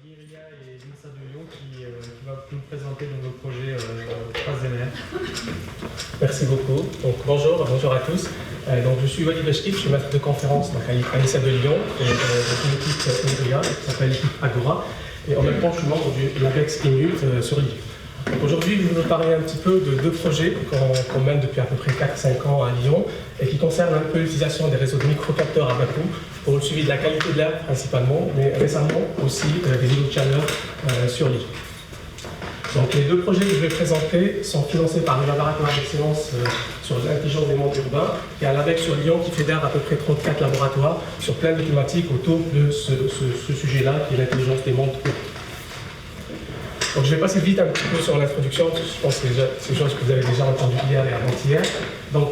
Guiria et Lisa de Lyon qui va nous présenter nos projets 3MR. Merci beaucoup. Donc, bonjour à tous. Donc, je suis Walid Bachkif, je suis maître de conférence donc, à l'INSA de Lyon, et une équipe Guiria qui s'appelle l'équipe Agora. Et en même temps, je suis membre du LABEX INU sur Lyon. Aujourd'hui, je vais vous parler un petit peu de deux projets qu'on mène depuis à peu près 4-5 ans à Lyon et qui concernent un peu l'utilisation des réseaux de microcapteurs à bas coût pour le suivi de la qualité de l'air principalement, mais récemment aussi des îlots de chaleur sur Lyon. Donc les deux projets que je vais présenter sont financés par le laboratoire d'excellence sur l'intelligence des mondes urbains et à l'ABEX sur Lyon qui fédère à peu près 34 laboratoires sur plein de thématiques autour de ce sujet-là qui est l'intelligence des mondes urbains. Donc je vais passer vite un petit peu sur l'introduction, je pense que c'est des choses que vous avez déjà entendues hier et avant-hier. Donc,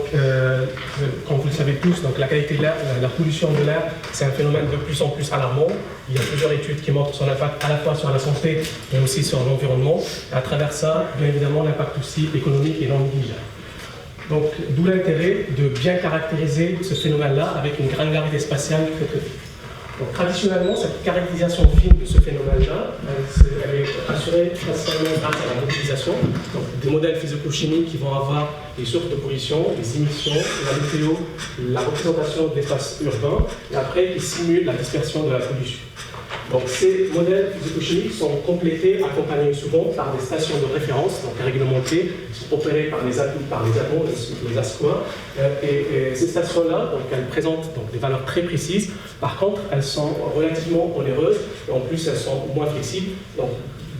comme vous le savez tous, donc, la qualité de l'air, la pollution de l'air, c'est un phénomène de plus en plus alarmant. Il y a plusieurs études qui montrent son impact à la fois sur la santé, mais aussi sur l'environnement. À travers ça, bien évidemment, l'impact aussi économique est non négligeable. Donc, d'où l'intérêt de bien caractériser ce phénomène-là avec une granularité spatiale très très fine. Donc, traditionnellement, cette caractérisation fine de ce phénomène-là, elle est assurée principalement grâce à la modélisation, donc des modèles physico-chimiques qui vont avoir les sources de pollution, les émissions, la météo, la représentation de l'espace urbain, et après qui simulent la dispersion de la pollution. Donc ces modèles physico-chimiques sont complétés, accompagnés souvent par des stations de référence, donc réglementées, opérées par les ASCO, les ASCOA. Et ces stations-là, elles présentent donc, des valeurs très précises. Par contre, elles sont relativement onéreuses, et en plus elles sont moins flexibles. Donc,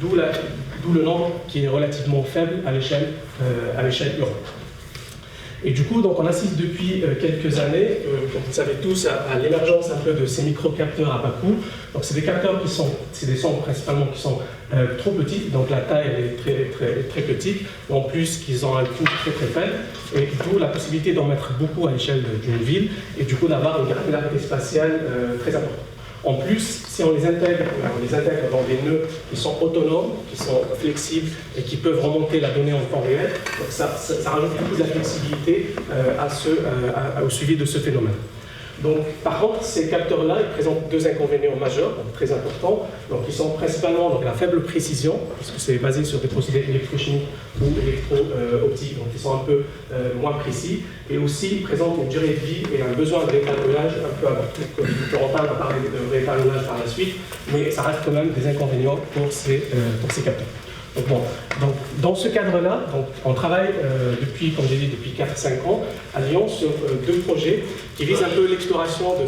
d'où le nombre qui est relativement faible à l'échelle urbaine. Et du coup, donc, on assiste depuis quelques années, comme vous le savez tous, à l'émergence un peu de ces micro-capteurs à bas coût. Donc, c'est des capteurs qui sont, c'est des sondes principalement qui sont trop petites, donc la taille elle est très petite, en plus qu'ils ont un coût très faible, et d'où la possibilité d'en mettre beaucoup à l'échelle d'une ville, et du coup d'avoir une granularité spatiale très importante. En plus, si on les intègre dans des nœuds qui sont autonomes, qui sont flexibles et qui peuvent remonter la donnée en temps réel, donc ça rajoute beaucoup de la flexibilité au suivi de ce phénomène. Donc, par contre, ces capteurs-là, ils présentent deux inconvénients majeurs, donc très importants. Donc, ils sont principalement donc, la faible précision, parce que c'est basé sur des procédés électrochimiques ou électro-optiques, donc ils sont un peu moins précis. Et aussi, ils présentent une durée de vie et un besoin de réétalonnage un peu important. On va parler de réétalonnage par la suite, mais ça reste quand même des inconvénients pour ces capteurs. Donc, dans ce cadre-là, on travaille depuis, comme j'ai dit, depuis 4-5 ans à Lyon sur deux projets qui visent un peu l'exploration de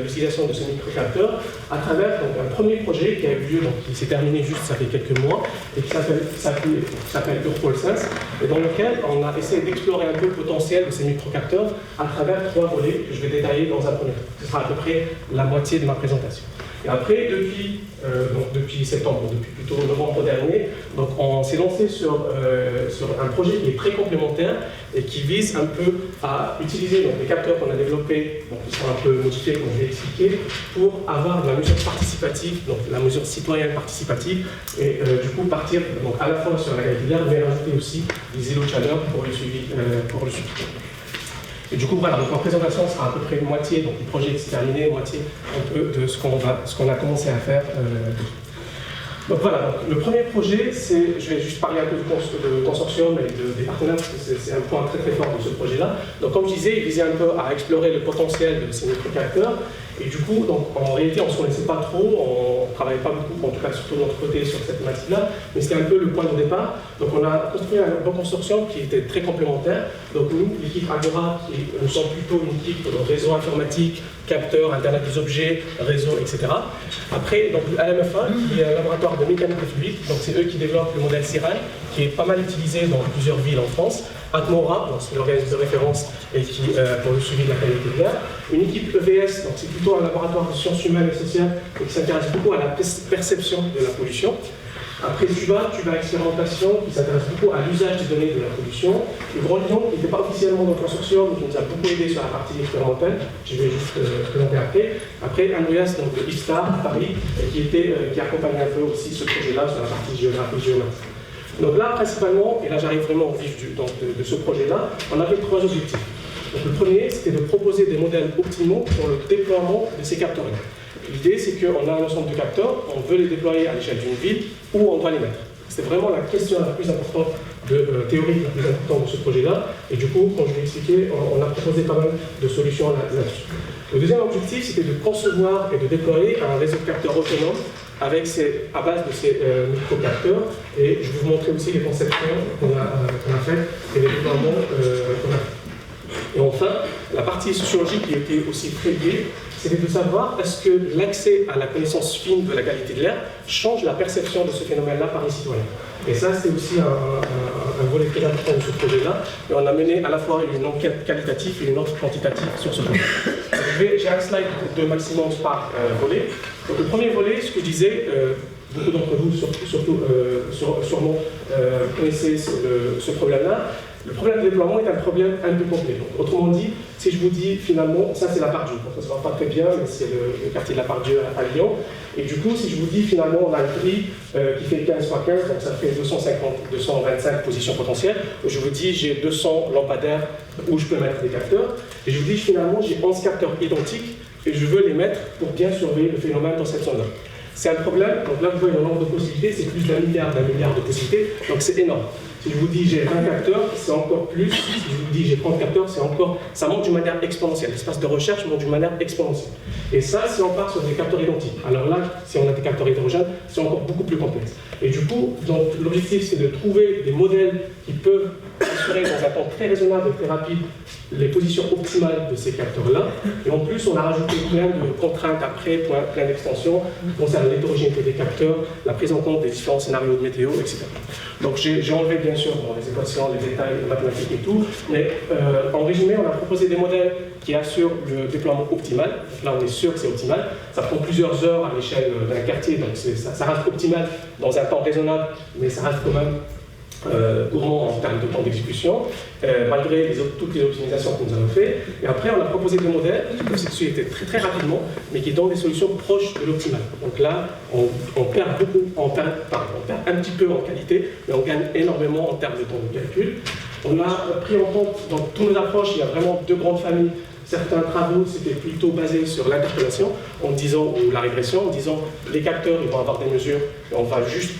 l'utilisation de ces microcapteurs à travers donc, un premier projet qui a eu lieu, donc, qui s'est terminé juste ça fait quelques mois et qui s'appelle UrPolSense et dans lequel on a essayé d'explorer un peu le potentiel de ces microcapteurs à travers 3 volets que je vais détailler dans un premier temps. Ce sera à peu près la moitié de ma présentation. Et après, depuis septembre, depuis plutôt novembre dernier, donc on s'est lancé sur un projet qui est très complémentaire et qui vise un peu à utiliser donc, les capteurs qu'on a développés, donc, qui sont un peu modifiés, comme je l'ai expliqué, pour avoir de la mesure participative, donc la mesure citoyenne participative, et du coup partir donc, à la fois sur la qualité de l'air, mais rajouter aussi des îlots de chaleur pour le suivi. Et du coup, voilà, donc ma présentation sera à peu près moitié, donc le projet est terminé, moitié un peu de ce qu'on a commencé à faire. Donc voilà, donc, le premier projet, je vais juste parler un peu du consortium et des partenaires, parce que c'est un point très fort de ce projet-là. Donc comme je disais, il visait un peu à explorer le potentiel de ces microcapteurs. Et du coup, donc, en réalité, on ne se connaissait pas trop, on ne travaillait pas beaucoup, en tout cas surtout de notre côté sur cette thématique-là, mais c'était un peu le point de départ. Donc on a construit un bon consortium qui était très complémentaire. Donc nous, l'équipe Agora, nous sommes plutôt une équipe de réseau informatique, capteurs, Internet des objets, réseau, etc. Après, donc LMFA, qui est un laboratoire de mécanique des fluides, donc c'est eux qui développent le modèle CIRAL, qui est pas mal utilisé dans plusieurs villes en France. Atmora, c'est l'organisme de référence et qui, pour le suivi de la qualité de l'air. Une équipe EVS, donc c'est plutôt un laboratoire de sciences humaines et sociales et qui s'intéresse beaucoup à la perception de la pollution. Après TUBA expérimentation, qui s'intéresse beaucoup à l'usage des données de la pollution. Le Grand Lyon, qui n'était pas officiellement dans le consortium, mais qui nous a beaucoup aidé sur la partie expérimentale, je vais juste présenter après. Après Andreas, donc de IFSTAR à Paris, qui accompagne un peu aussi ce projet-là sur la partie géographie géomatique. Donc là, principalement, et là j'arrive vraiment au vif de ce projet-là, on avait 3 objectifs. Donc le premier, c'était de proposer des modèles optimaux pour le déploiement de ces capteurs-là. L'idée, c'est qu'on a un ensemble de capteurs, on veut les déployer à l'échelle d'une ville, où on doit les mettre. C'est vraiment la question la plus importante, théorique la plus importante de ce projet-là. Et du coup, comme je l'ai expliqué, on a proposé pas mal de solutions là-dessus. Le deuxième objectif, c'était de concevoir et de déployer un réseau de capteurs autonome à base de ces micro-capteurs. Et je vais vous montrer aussi les conceptions qu'on a faites et les déploiements qu'on a fait. Et enfin, la partie sociologique qui était aussi très liée, c'était de savoir est-ce que l'accès à la connaissance fine de la qualité de l'air change la perception de ce phénomène-là par les citoyens. Et ça, c'est aussi un volet très important de ce projet-là. Et on a mené à la fois une enquête qualitative et une autre quantitative sur ce projet. J'ai un slide de maximum par volet. Donc, le premier volet, ce que je disais, beaucoup d'entre vous, sûrement, connaissez ce problème-là. Le problème de déploiement est un problème un peu complet. Donc, autrement dit, si je vous dis finalement, ça c'est la Part-Dieu, ça ne se voit pas très bien, mais c'est le quartier de la Part-Dieu à Lyon. Et du coup, si je vous dis finalement, on a un prix qui fait 15 x 15, donc ça fait 225 positions potentielles. Je vous dis, j'ai 200 lampadaires où je peux mettre des capteurs. Et je vous dis finalement, j'ai 11 capteurs identiques et je veux les mettre pour bien surveiller le phénomène dans cette zone-là. C'est un problème, donc là vous voyez le nombre de possibilités, c'est plus d'un milliard de possibilités, donc c'est énorme. Si je vous dis j'ai 20 capteurs, c'est encore plus. Si je vous dis j'ai 30 capteurs, c'est encore. Ça monte d'une manière exponentielle. L'espace de recherche monte d'une manière exponentielle. Et ça, si on part sur des capteurs identiques. Alors là, si on a des capteurs hétérogènes, c'est encore beaucoup plus complexe. Et du coup, l'objectif, c'est de trouver des modèles qui peuvent assurer dans un temps très raisonnable et très rapide les positions optimales de ces capteurs-là. Et en plus, on a rajouté plein de contraintes après, plein d'extensions concernant l'hétérogénéité des capteurs, la prise en compte des différents scénarios de météo, etc. Donc j'ai enlevé bien sûr les équations, les détails les mathématiques et tout, mais en résumé, on a proposé des modèles qui assurent le déploiement optimal. Donc là, on est sûr que c'est optimal. Ça prend plusieurs heures à l'échelle d'un quartier, donc ça reste optimal dans un temps raisonnable, mais ça reste quand même gourmand en termes de temps d'exécution, malgré toutes les optimisations que nous avons faites. Et après, on a proposé des modèles qui peuvent s'exécuter très rapidement, mais qui donnent des solutions proches de l'optimal. Donc là, on perd un petit peu en qualité, mais on gagne énormément en termes de temps de calcul. On a pris en compte, dans toutes nos approches, il y a vraiment deux grandes familles. Certains travaux, c'était plutôt basé sur l'interpolation, ou la régression, en disant les capteurs, ils vont avoir des mesures, et on va juste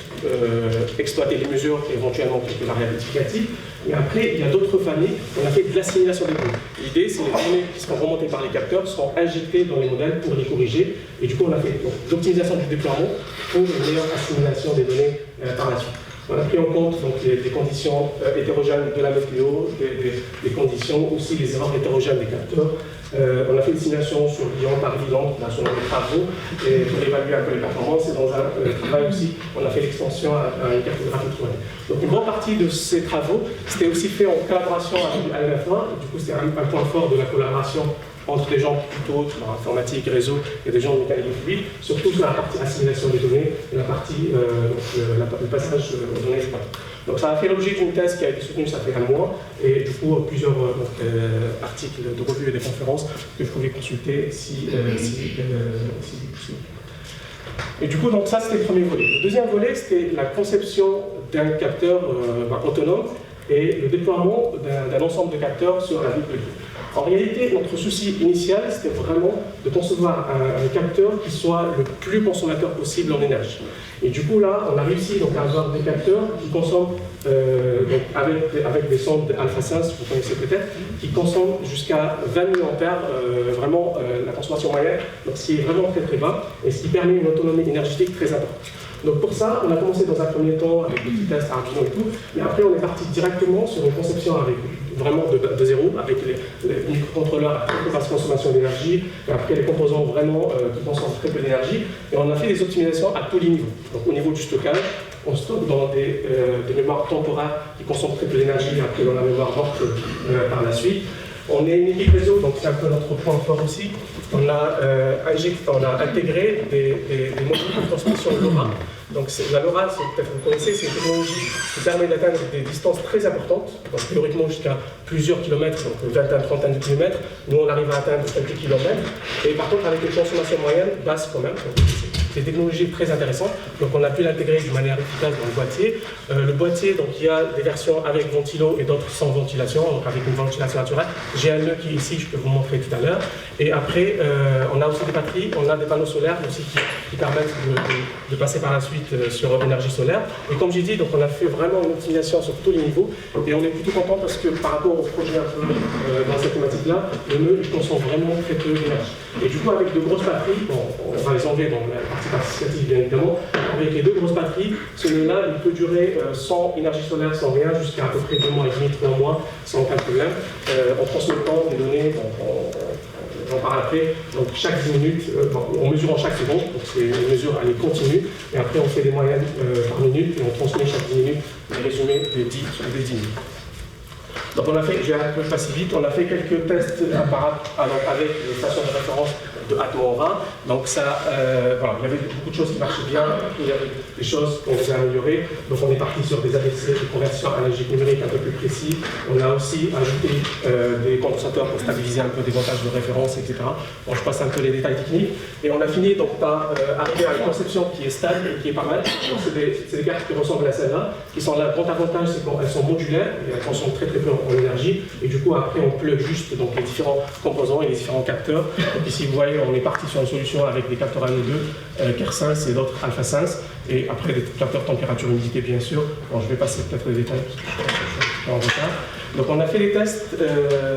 exploiter les mesures et éventuellement quelques variables multiplicatives. Et après, il y a d'autres familles, on a fait de l'assimilation des données. L'idée, c'est que les données qui seront remontées par les capteurs seront injectées dans les modèles pour les corriger. Et du coup, on a fait l'optimisation du déploiement pour une meilleure assimilation des données par la suite. On a pris en compte donc, des conditions hétérogènes de la météo, des conditions, aussi les erreurs hétérogènes des capteurs. On a fait une simulation sur Lyon par Lyon, selon les travaux, et pour évaluer un peu les performances. Et dans un travail aussi, on a fait l'extension à une cartographie 3D. Donc une grande partie de ces travaux, c'était aussi fait en collaboration avec l'AMF1. Du coup, c'était un point fort de la collaboration entre des gens plutôt dans l'informatique, réseau et des gens de mécanique fluide, surtout sur la partie assimilation des données et la partie le passage aux données exploitées. Donc ça a fait l'objet d'une thèse qui a été soutenue, ça fait un mois, et du coup plusieurs articles de revues et des conférences que vous pouvez consulter si et du coup, donc ça c'était le premier volet. Le deuxième volet, c'était la conception d'un capteur autonome et le déploiement d'un ensemble de capteurs sur la ville de Lyon. En réalité, notre souci initial, c'était vraiment de concevoir un capteur qui soit le plus consommateur possible en énergie. Et du coup, là, on a réussi donc, à avoir des capteurs qui consomment, donc, avec des sondes Alpha 5, vous connaissez peut-être, qui consomment jusqu'à 20 milliampères, vraiment la consommation moyenne, donc, ce qui est vraiment très bas, et ce qui permet une autonomie énergétique très importante. Donc pour ça, on a commencé dans un premier temps avec des petits tests Arduino et tout, mais après on est parti directement sur une conception avec, vraiment de zéro, avec les microcontrôleurs à très basse consommation d'énergie, et après les composants vraiment qui consomment très peu d'énergie, et on a fait des optimisations à tous les niveaux. Donc au niveau du stockage, on stocke dans des mémoires temporaires qui consomment très peu d'énergie, et après dans la mémoire morte par la suite. On est une équipe réseau, donc c'est un peu notre point fort aussi. On a intégré des modules de transmission LoRa. Donc la LoRa, peut-être vous connaissez, c'est une technologie qui permet d'atteindre des distances très importantes, donc théoriquement jusqu'à plusieurs kilomètres, donc une vingtaine, trentaine de kilomètres. Nous, on arrive à atteindre quelques kilomètres. Et par contre, avec une consommation moyenne basse quand même. des technologies très intéressantes. Donc on a pu l'intégrer d'une manière efficace dans le boîtier. Le boîtier, donc il y a des versions avec ventilo et d'autres sans ventilation, donc avec une ventilation naturelle. J'ai un nœud qui est ici, je peux vous montrer tout à l'heure. Et après, on a aussi des batteries, on a des panneaux solaires aussi qui permettent de passer par la suite sur l'énergie solaire. Et comme j'ai dit, donc on a fait vraiment une optimisation sur tous les niveaux. Et on est plutôt content parce que par rapport au projet un peu dans cette thématique-là, le nœud il consomme vraiment très peu d'énergie. Et du coup, avec de grosses batteries, bon, on va les enlever dans la partie participative bien évidemment, avec les deux grosses batteries, ce nœud-là, il peut durer sans énergie solaire, sans rien, jusqu'à peu près 2 mois et demi, 3 mois, sans aucun problème. En transmettant des données, j'en parle après, donc chaque 10 minutes, on mesure en chaque seconde, donc c'est une mesure elle est continue, et après on fait des moyennes par minute, et on transmet chaque 10 minutes les résumés des 10 sur les 10 minutes. Donc on a fait, je vais un peu passer vite, on a fait quelques tests avec les stations de référence de Atmora. Donc ça, voilà, il y avait beaucoup de choses qui marchaient bien, il y avait des choses qu'on les a améliorées. Donc on est parti sur des ADC de conversion analogique numérique un peu plus précis. On a aussi ajouté des condensateurs pour stabiliser un peu des voltages de référence, etc. Bon, je passe un peu les détails techniques. Et on a fini donc par arriver à une conception qui est stable et qui est pas mal. C'est des cartes qui ressemblent à celle-là, qui sont là. Le grand avantage, c'est qu'elles sont modulaires, et elles consomment très peu en énergie. Et du coup, après, on plug juste donc, les différents composants et les différents capteurs. Donc ici, vous voyez, on est parti sur une solution avec des capteurs ANO2, Kersens et d'autres AlphaSense. Et après, des capteurs température, humidité, bien sûr. Bon, je vais passer peut-être les détails, parce que je suis en retard. Donc on a fait des tests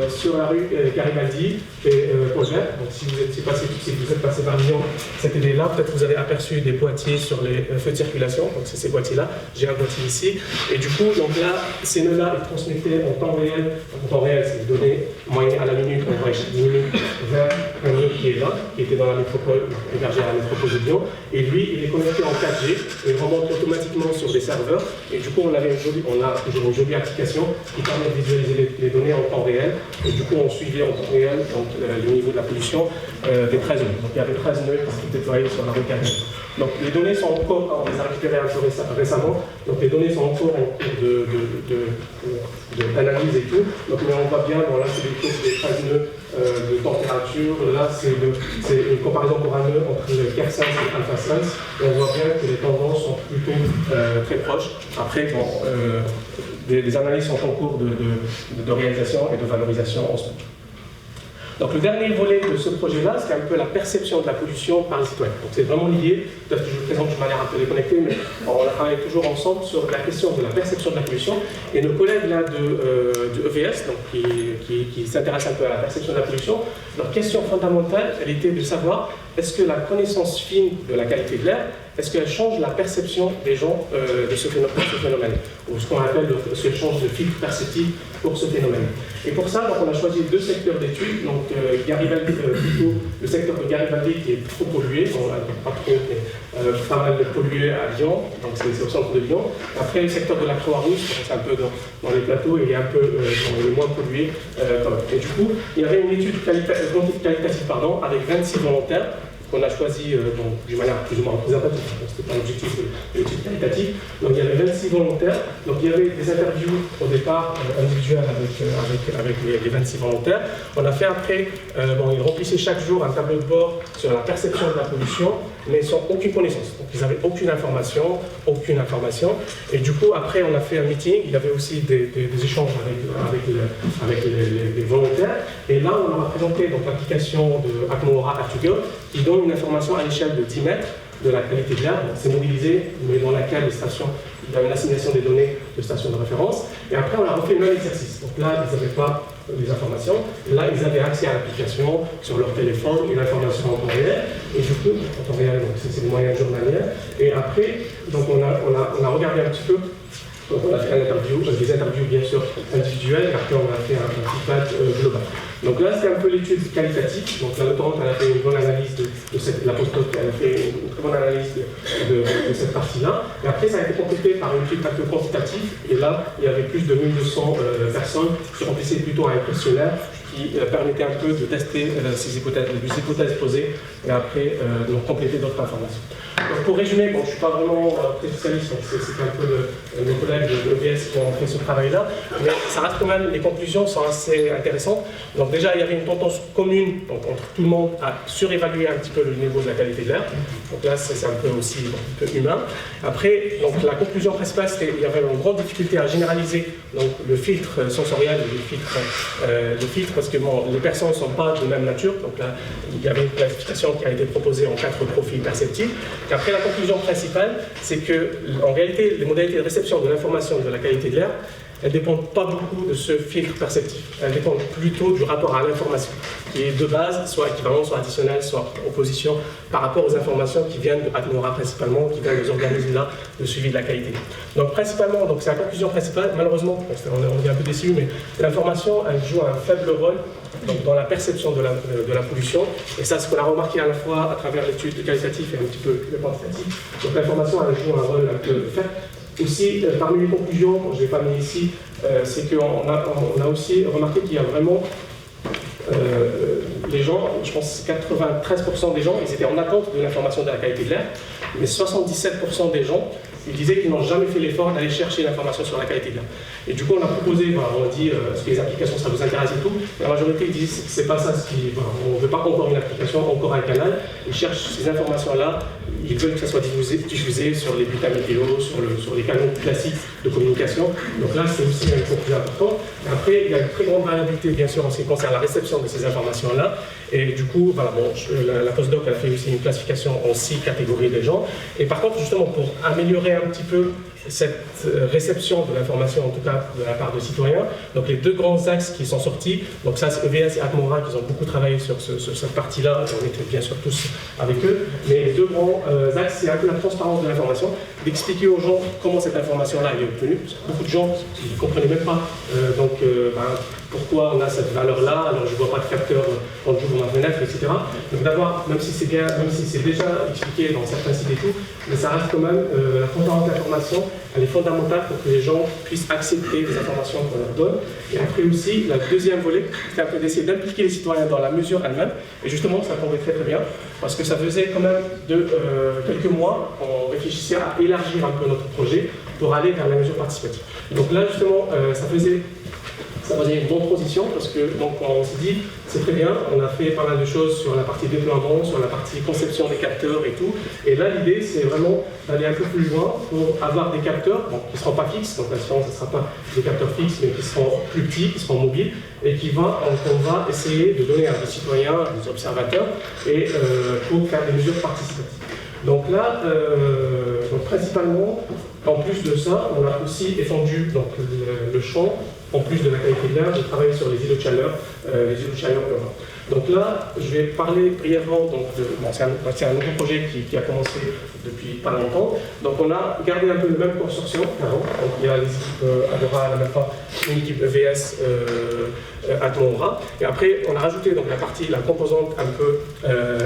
sur la rue Garibaldi et Paul-Vert. Donc si vous êtes passé par Lyon, cette idée-là, peut-être vous avez aperçu des boîtiers sur les feux de circulation. Donc c'est ces boîtiers-là. J'ai un boîtier ici. Et du coup, donc là, ces nœuds-là, ils transmettaient en temps réel. En temps réel, c'est des données moyennes à la minute. On voit chaque 10 minutes vers un nœud qui est là, qui était dans la métropole, hébergé à la métropole de Lyon. Et lui, il est connecté en 4G et il remonte automatiquement sur des serveurs. Et du coup, on a toujours une jolie application qui permet de visualiser les données en temps réel. Et du coup, on suivait en temps réel donc, le niveau de la pollution des 13 nœuds. Donc il y avait 13 nœuds qui étaient déployés sur la rue Carré. Donc les données sont encore, on les a récupérées un peu récemment, donc les données sont encore en cours d'analyse et tout. Donc, mais on voit bien, bon, là c'est des courbes des 13 nœuds de température, là c'est une comparaison pour un nœud entre le Kersens et AlphaSense, et on voit bien que les tendances sont plutôt très proches. Après, bon, des analyses sont en cours de réalisation et de valorisation en ce moment. Donc le dernier volet de ce projet-là, c'est un peu la perception de la pollution par les citoyens. Donc c'est vraiment lié, peut-être que je le présente d'une manière un peu déconnectée, mais on a travaillé toujours ensemble sur la question de la perception de la pollution. Et nos collègues là de EVS, donc, qui s'intéressent un peu à la perception de la pollution, leur question fondamentale, elle était de savoir est-ce que la connaissance fine de la qualité de l'air, est-ce qu'elle change la perception des gens de ce phénomène, ou ce qu'on appelle est-ce qu'elle change le filtre perceptif pour ce phénomène. Et pour ça, donc, on a choisi 2 secteurs d'études, donc Garibaldi, plutôt le secteur de Garibaldi qui est trop pollué, bon, pas trop, mais pas mal pollué à Lyon, donc c'est au centre de Lyon. Après, le secteur de la Croix-Rousse, c'est un peu dans les plateaux, il est un peu dans le moins pollué. Et du coup, il y avait une étude qualitative avec 26 volontaires, qu'on a choisi d'une manière plus ou moins représentative, c'était pas l'objectif de l'étude qualitative. Donc il y avait 26 volontaires, donc il y avait des interviews au départ individuelles avec les 26 volontaires. On a fait après, ils remplissaient chaque jour un tableau de bord sur la perception de la pollution, mais sans aucune connaissance. Donc ils n'avaient aucune information. Et du coup, après, on a fait un meeting, il y avait aussi des échanges avec les volontaires. Et là, on leur a présenté l'application de Atmora Artugo, qui donne une information à l'échelle de 10 mètres de la qualité de l'air. C'est modélisé, mais dans laquelle les stations, il y a une assignation des données de stations de référence. Et après, on a refait le même exercice. Donc là, ils n'avaient pas les informations. Là, ils avaient accès à l'application sur leur téléphone, une information en temps réel. Et du coup, en temps réel, c'est des moyens journaliers. Et après, donc on a regardé un petit peu. Donc on a fait des interviews bien sûr individuelles, et après on a fait un feedback global. Donc là c'est un peu l'étude qualitative, donc la doctorante elle a fait une bonne analyse la postdoc elle a fait une très bonne analyse de cette partie-là, et après ça a été complété par une étude un peu quantitative, et là il y avait plus de 1200 personnes qui remplissaient plutôt un questionnaire qui permettait un peu de tester les hypothèses posées et après donc compléter d'autres informations. Donc pour résumer, bon, je ne suis pas vraiment très spécialiste, donc c'est un peu mes collègues de l'EVS qui ont fait ce travail-là, mais ça reste quand même, les conclusions sont assez intéressantes. Donc déjà, il y avait une tendance commune donc, entre tout le monde à surévaluer un petit peu le niveau de la qualité de l'air. Donc là, c'est un peu aussi un peu humain. Après, donc, la conclusion principale, c'était qu'il y avait une grande difficulté à généraliser donc, le filtre sensoriel et le filtre parce que bon, les personnes ne sont pas de même nature. Donc là, il y avait une classification qui a été proposée en 4 profils perceptifs. Et après, la conclusion principale, c'est que en réalité, les modalités de réception de l'information de la qualité de l'air, elles ne dépendent pas beaucoup de ce filtre perceptif. Elles dépendent plutôt du rapport à l'information, qui est de base, soit équivalent, soit additionnel, soit opposition, par rapport aux informations qui viennent de Atmora principalement, qui viennent des organismes-là de suivi de la qualité. Donc principalement, donc c'est la conclusion principale, malheureusement, on est un peu déçu, mais l'information, elle joue un faible rôle donc, dans la perception de la pollution, et ça, ce qu'on a remarqué à la fois à travers l'étude qualitative et un petit peu le quantitatif. Donc l'information, elle joue un rôle un peu faible. Aussi, parmi les conclusions, je ne l'ai pas mis ici, c'est qu'on a aussi remarqué qu'il y a vraiment les gens, je pense 93% des gens, ils étaient en attente de l'information de la qualité de l'air, mais 77% des gens, ils disaient qu'ils n'ont jamais fait l'effort d'aller chercher l'information sur la qualité de l'air. Et du coup, on a proposé, voilà, on a dit, est-ce que les applications, ça vous intéresse et tout. La majorité, ils disent, c'est pas ça, voilà, on ne veut pas encore une application, encore un canal. Ils cherchent ces informations-là, ils veulent que ça soit diffusé sur les bulletins météo, sur les canaux classiques de communication. Donc là, c'est aussi un point plus important. Après, il y a une très grande variabilité, bien sûr, en ce qui concerne la réception de ces informations-là. Et du coup, voilà, bon, la postdoc a fait aussi une classification en 6 catégories de gens. Et par contre, justement, pour améliorer un petit peu cette réception de l'information, en tout cas de la part de citoyens, donc les 2 grands axes qui sont sortis, donc ça c'est EVS et Atmora qui ont beaucoup travaillé sur cette partie-là, on était bien sûr tous avec eux, mais les 2 grands axes, c'est un peu la transparence de l'information, d'expliquer aux gens comment cette information-là est obtenue. Beaucoup de gens qui ne comprenaient même pas pourquoi on a cette valeur-là, alors je ne vois pas de capteur quand j'ouvre ma fenêtre, etc. Donc d'avoir, même si c'est déjà expliqué dans certains sites et tout, mais ça reste quand même la transparence de l'information, elle est fondamentale pour que les gens puissent accepter les informations qu'on leur donne. Et après aussi, la deuxième volet, c'est un peu d'essayer d'impliquer les citoyens dans la mesure elle-même. Et justement, ça tombait très très bien, parce que ça faisait quand même quelques mois, on réfléchissait à élargir un peu notre projet pour aller vers la mesure participative. Donc là, justement, ça faisait une bonne transition parce que donc, on s'est dit c'est très bien, on a fait pas mal de choses sur la partie déploiement, sur la partie conception des capteurs et tout. Et là l'idée c'est vraiment d'aller un peu plus loin pour avoir des capteurs bon, qui ne seront pas fixes, donc la différence ce ne sera pas des capteurs fixes mais qui seront plus petits, qui seront mobiles et qu'on va essayer de donner à des citoyens, à des observateurs et pour faire des mesures participatives. Donc là, principalement, en plus de ça, on a aussi étendu donc, le champ, en plus de la qualité de l'air, de travailler sur les îlots de chaleur urbains. Donc là, je vais parler brièvement, c'est un nouveau projet qui a commencé depuis pas longtemps. Donc on a gardé un peu le même consortium qu'avant. Donc il y a les équipes Agora à la même fois, une équipe EVS Atmora. Et après, on a rajouté donc, la composante un peu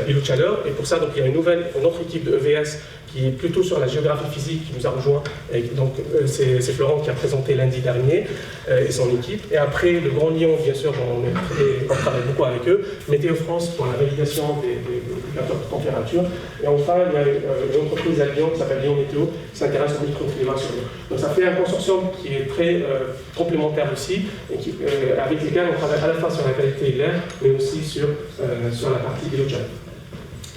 îlot de chaleur. Et pour ça, donc, il y a une autre équipe de EVS qui est plutôt sur la géographie physique qui nous a rejoint. Et donc c'est Florent qui a présenté lundi dernier et son équipe. Et après, le Grand Lyon, bien sûr, on travaille beaucoup avec eux. Météo France pour la validation des capteurs de température. Et enfin, il y a une entreprise à Lyon qui s'appelle Lyon Météo qui s'intéresse au microclimat sur Lyon. Donc ça fait un consortium qui est très complémentaire aussi, et avec lesquels on travaille à la fois sur la qualité de l'air, mais aussi sur la partie îlot de chaleur.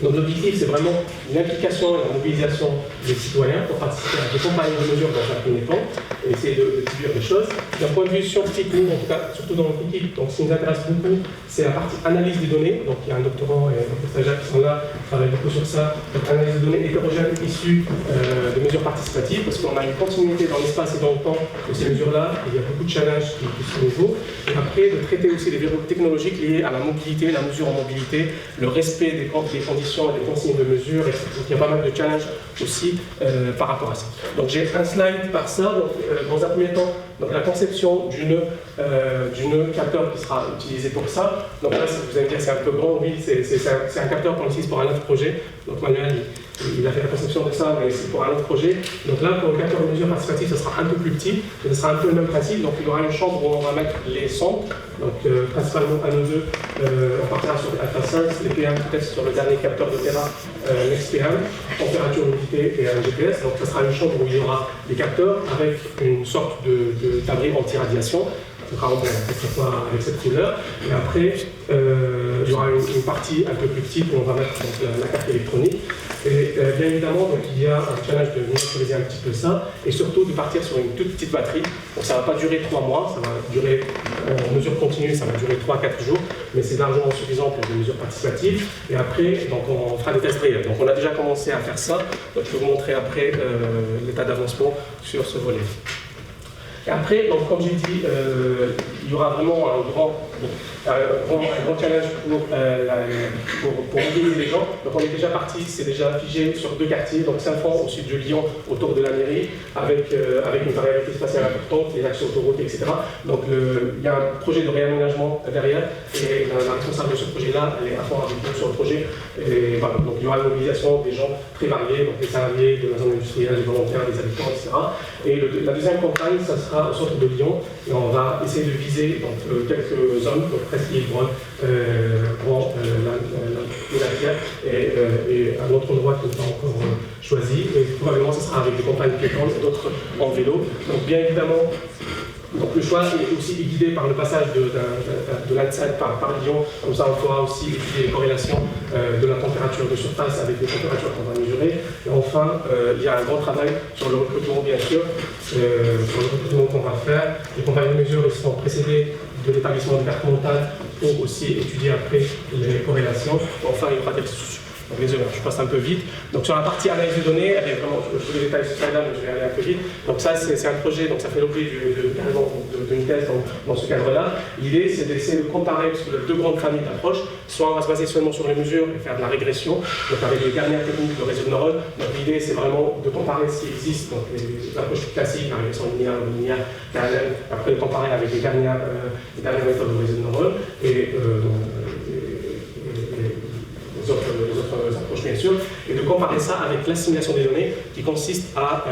Donc l'objectif, c'est vraiment l'implication et la mobilisation des citoyens pour participer à des campagnes de mesures dans un premier temps et essayer de déduire des choses. D'un point de vue scientifique, nous, en tout cas, surtout dans notre équipe, donc ce qui nous intéresse beaucoup, c'est la partie analyse des données. Donc il y a un doctorant et un stagiaire qui sont là, qui travaillent beaucoup sur ça. Donc analyse de données hétérogènes issues de mesures participatives, parce qu'on a une continuité dans l'espace et dans le temps de ces mesures-là. Il y a beaucoup de challenges qui sont nouveaux. Et après, de traiter aussi les verrous technologiques liés à la mobilité, la mesure en mobilité, le respect des conditions et des consignes de mesure, etc. Donc il y a pas mal de challenges aussi par rapport à ça. Donc j'ai un slide par ça. Donc, dans un premier temps, donc, la conception du nœud capteur qui sera utilisé pour ça. Donc là, vous allez me dire c'est un peu grand, oui, c'est un capteur qu'on utilise pour un autre projet. Donc Manuel, il a fait la conception de ça, mais c'est pour un autre projet. Donc là, pour le capteur de mesure participatif, ça sera un peu plus petit, mais ce sera un peu le même principe. Donc il y aura une chambre où on va mettre les sondes, donc principalement un ou deux, on partira sur Alpha 5, les PM peut-être sur le dernier capteur de Terra, l'XPM, température, humidité et un GPS. Donc ça sera une chambre où il y aura des capteurs avec une sorte d'abri anti-radiation. Ça sera peut-être pas avec cette couleur. Et après, il y aura une partie un peu plus petite où on va mettre donc, la carte électronique. Et bien évidemment, donc, il y a un challenge de miniaturiser un petit peu ça et surtout de partir sur une toute petite batterie. Donc ça ne va pas durer 3 mois, ça va durer en mesure continue, ça va durer 3-4 jours, mais c'est largement suffisant pour des mesures participatives. Et après, donc, on fera des tests réels. Donc on a déjà commencé à faire ça. Donc, je vais vous montrer après l'état d'avancement sur ce volet. Et après, donc, comme j'ai dit, il y aura vraiment un grand challenge pour mobiliser les gens. Donc on est déjà parti, c'est déjà figé sur 2 quartiers, donc Saint-Fond au sud de Lyon, autour de la mairie, avec une variabilité spatiale importante, les accès autoroutes, etc. Donc il y a un projet de réaménagement derrière, et la responsable de ce projet-là, elle est à fond avec nous sur le projet. Et voilà, donc il y aura une mobilisation des gens très variés, donc des salariés de la zone industrielle, des volontaires, des habitants, etc. Et la deuxième campagne, ça sera au centre de Lyon, et on va essayer de viser donc, quelques zones, donc Presqu'île-Brun, la et un autre endroit qui n'est pas encore choisi. Et probablement, ce sera avec des campagnes piétonnes et d'autres en vélo. Donc, bien évidemment, donc le choix est aussi guidé par le passage de l'ANSAT par Lyon. Comme ça, on pourra aussi étudier les corrélations de la température de surface avec les températures qu'on va mesurer. Et enfin, il y a un grand travail sur le recrutement, bien sûr, sur le recrutement qu'on va faire. Les compagnies de mesure seront précédées de l'établissement de carte mentale pour aussi étudier après les corrélations. Enfin, il y aura des solutions. Désolé, je passe un peu vite. Donc sur la partie analyse de données, elle est vraiment, je vous détaille ce slide-là, mais je vais aller un peu vite. Donc ça, c'est un projet, donc ça fait l'objet d'une thèse dans ce cadre-là. L'idée, c'est d'essayer de comparer, parce qu'il y a 2 grandes familles d'approches. Soit on va se baser seulement sur les mesures et faire de la régression, donc avec les dernières techniques de réseau de neurones. Donc l'idée, c'est vraiment de comparer ce qui existe, donc les approches classiques, la régression linéaire, parallèle, après de comparer avec les dernières méthodes de réseau de neurones. Et les autres approches bien sûr, et de comparer ça avec l'assimilation des données qui consiste à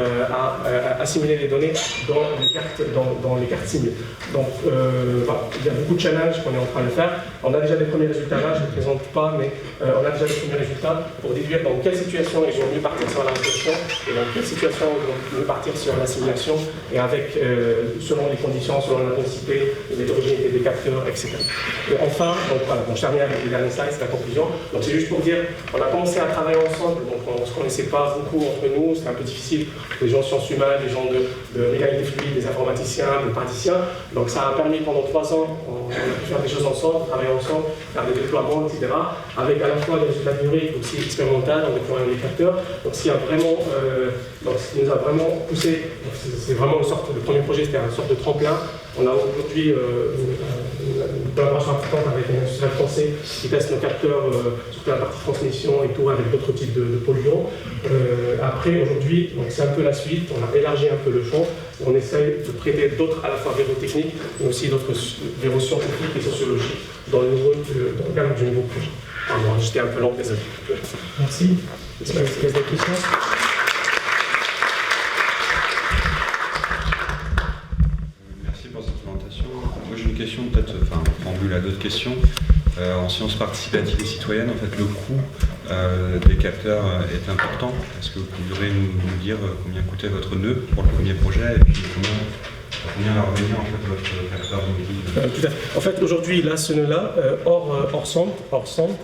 assimiler les données dans les cartes simulées. Donc voilà, il y a beaucoup de challenges qu'on est en train de faire. On a déjà des premiers résultats là, je ne les présente pas, mais on a déjà des premiers résultats pour déduire dans quelle situation ils vont mieux partir sur la régression et dans quelle situation ils vont mieux partir sur l'assimilation et avec, selon les conditions, selon l'intensité, l'hétérogénéité des capteurs, etc. Et enfin, donc voilà, je termine avec les derniers slides, c'est la conclusion. Donc c'est juste pour dire, on a commencé à travailler ensemble, donc on ne se connaissait pas beaucoup entre nous, c'était un peu difficile, les gens de sciences humaines, les gens de mécanique des fluides, des informaticiens, des praticiens. Donc ça a permis pendant 3 ans, on a pu faire des choses ensemble, travailler ensemble, faire des déploiements, etc. Avec à la fois des résultats théoriques, aussi expérimentaux, en déployant des capteurs. Donc ce qui nous a vraiment poussé, c'est vraiment le premier projet, c'était une sorte de tremplin. On a aujourd'hui une collaboration importante avec un industriel français qui teste nos capteurs, surtout la partie transmission et tout, avec d'autres types de polluants. Après, aujourd'hui, c'est un peu la suite, on a élargi un peu le champ, on essaye de traiter d'autres, à la fois verrous techniques, mais aussi d'autres verrous scientifiques et sociologiques dans le cadre du nouveau projet. Pardon, j'étais un peu long, désolé. Merci. Est-ce qu'il y a des questions ? Moi j'ai une question, peut-être, enfin, en préambule à d'autres questions. En sciences participatives et citoyennes, en fait, le coût des capteurs est important. Est-ce que vous pourriez nous dire combien coûtait votre nœud pour le premier projet et puis combien va revenir en fait votre capteur mobile? Tout à fait. En fait, aujourd'hui, là, ce nœud-là, hors sonde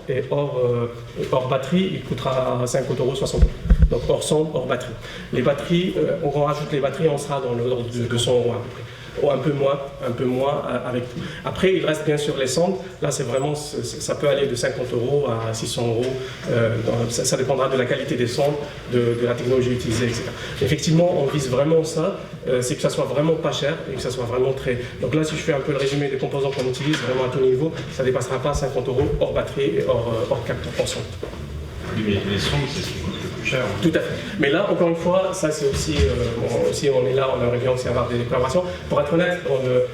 et hors batterie, il coûtera 50 €, 60 €. Donc hors sonde, hors batterie. Les batteries, on rajoute les batteries, on sera dans l'ordre de 200 € à peu près. Ou un peu moins avec tout. Après, il reste bien sûr les sondes. Là, c'est vraiment, ça peut aller de 50 € à 600 €. Ça dépendra de la qualité des sondes, de la technologie utilisée, etc. Effectivement, on vise vraiment ça, c'est que ça soit vraiment pas cher et que ça soit vraiment très... Donc là, si je fais un peu le résumé des composants qu'on utilise, vraiment à tout niveau, ça ne dépassera pas 50 € hors batterie et hors capteur, hors sonde. Oui, mais les sondes, c'est ce qui coûte le plus plus cher. Tout à fait. Mais là, encore une fois, ça c'est aussi, si on est là, on aimerait bien aussi avoir des collaborations. Pour être honnête,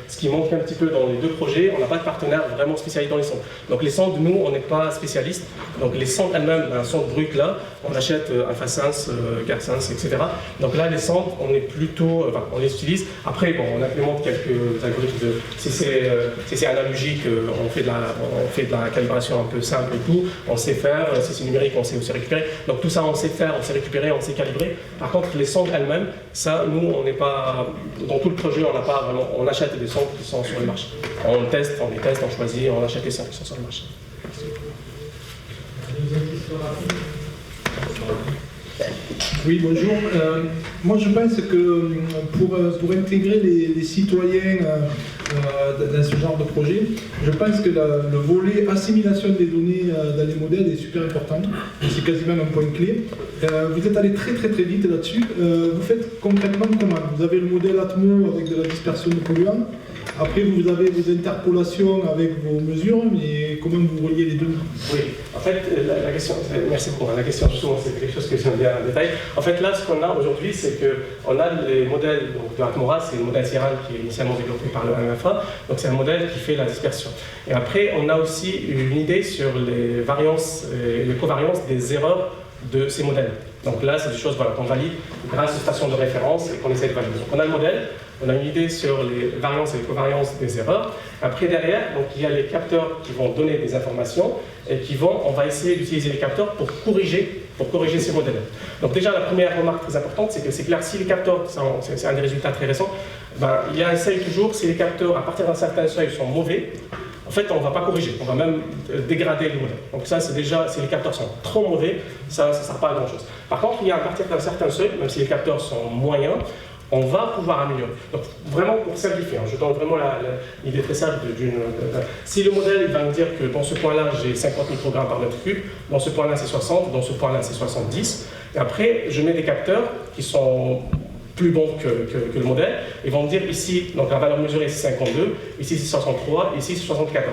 ce qui manque un petit peu dans les deux projets, on n'a pas de partenaire vraiment spécialisé dans les sondes. Donc les sondes, nous, on n'est pas spécialistes. Donc les sondes elles-mêmes, un sonde brut là, on achète Infrasense, Gersens, etc. Donc là, les sondes, on est plutôt, enfin, on les utilise. Après, bon, on implémente quelques algorithmes si c'est analogique, on fait de la calibration un peu simple et tout, on sait faire. Si c'est numérique, on sait aussi récupérer. Donc tout ça, on sait faire, on sait récupérer, on sait calibrer. Par contre, les sondes elles-mêmes, ça, nous, on n'est pas, dans tout le projet, on n'a pas vraiment, on achète des sondes qui sont sur le marché. On teste, on choisit, on achète les sondes qui sont sur le marché. Oui, bonjour. Moi, je pense que pour intégrer les citoyens dans ce genre de projet, je pense que le volet assimilation des données dans les modèles est super important. C'est quasiment un point clé. Vous êtes allé très vite là-dessus. Vous faites concrètement comment? Vous avez le modèle Atmo avec de la dispersion de polluants. Après, vous avez vos interpolations avec vos mesures, mais comment vous reliez les deux? Oui, en fait, la question, merci beaucoup. La question, justement, c'est quelque chose que j'aime bien en détail. En fait, là, ce qu'on a aujourd'hui, c'est qu'on a les modèles de Atmora, c'est le modèle Sierra qui est initialement développé par le MFA, donc c'est un modèle qui fait la dispersion. Et après, on a aussi une idée sur les variances, les covariances des erreurs de ces modèles. Donc là, c'est des choses qu'on valide grâce aux stations de référence et qu'on essaie de valider. Donc on a le modèle, on a une idée sur les variances et les covariances des erreurs. Après, derrière, donc, il y a les capteurs qui vont donner des informations et on va essayer d'utiliser les capteurs pour corriger ces modèles. Donc déjà, la première remarque très importante, c'est que c'est clair, si les capteurs, c'est un des résultats très récents, il y a un seuil toujours, si les capteurs, à partir d'un certain seuil, sont mauvais, en fait, on ne va pas corriger, on va même dégrader le modèle. Donc ça, c'est déjà, si les capteurs sont trop mauvais, ça ne sert pas à grand-chose. Par contre, il y a à partir d'un certain seuil, même si les capteurs sont moyens, on va pouvoir améliorer. Donc vraiment pour simplifier, je donne vraiment l'idée très simple si le modèle il va me dire que dans ce point-là j'ai 50 microgrammes par mètre cube, dans ce point-là c'est 60, dans ce point-là c'est 70, et après je mets des capteurs qui sont plus bons que le modèle, ils vont me dire ici, donc la valeur mesurée c'est 52, ici c'est 63, ici c'est 74.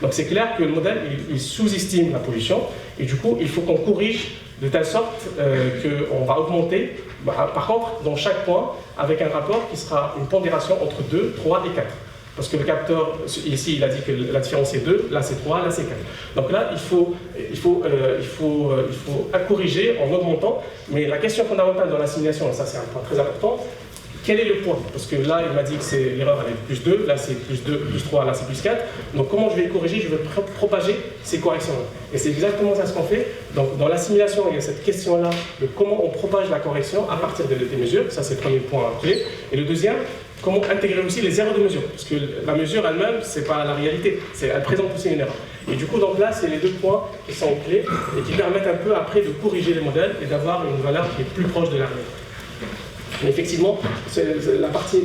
Donc c'est clair que le modèle il sous-estime la pollution, et du coup il faut qu'on corrige de telle sorte qu'on va augmenter, par contre, dans chaque point, avec un rapport qui sera une pondération entre 2, 3 et 4. Parce que le capteur, ici, il a dit que la différence est 2, là c'est 3, là c'est 4. Donc là, il faut corriger en augmentant, mais la question fondamentale dans l'assimilation, et ça c'est un point très important, quel est le point? Parce que là, il m'a dit que l'erreur elle est plus 2, là c'est plus 2, plus 3, là c'est plus 4. Donc comment je vais corriger? Je vais propager ces corrections-là. Et c'est exactement ça ce qu'on fait. Donc dans l'assimilation, il y a cette question-là de comment on propage la correction à partir des mesures. Ça c'est le premier point clé. Et le deuxième, comment intégrer aussi les erreurs de mesure. Parce que la mesure elle-même, c'est pas la réalité. Elle présente aussi une erreur. Et du coup, donc là, c'est les deux points qui sont clés et qui permettent un peu après de corriger les modèles et d'avoir une valeur qui est plus proche de la réalité. Mais effectivement, la partie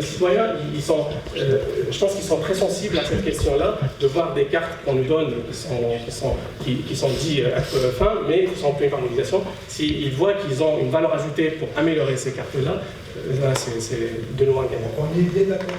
citoyens, je pense qu'ils sont très sensibles à cette question-là, de voir des cartes qu'on nous donne qui sont dites fins, mais qui sont en pleine harmonisation. S'ils voient qu'ils ont une valeur ajoutée pour améliorer ces cartes-là, là, c'est de nouveau un gagnant. On est bien d'accord.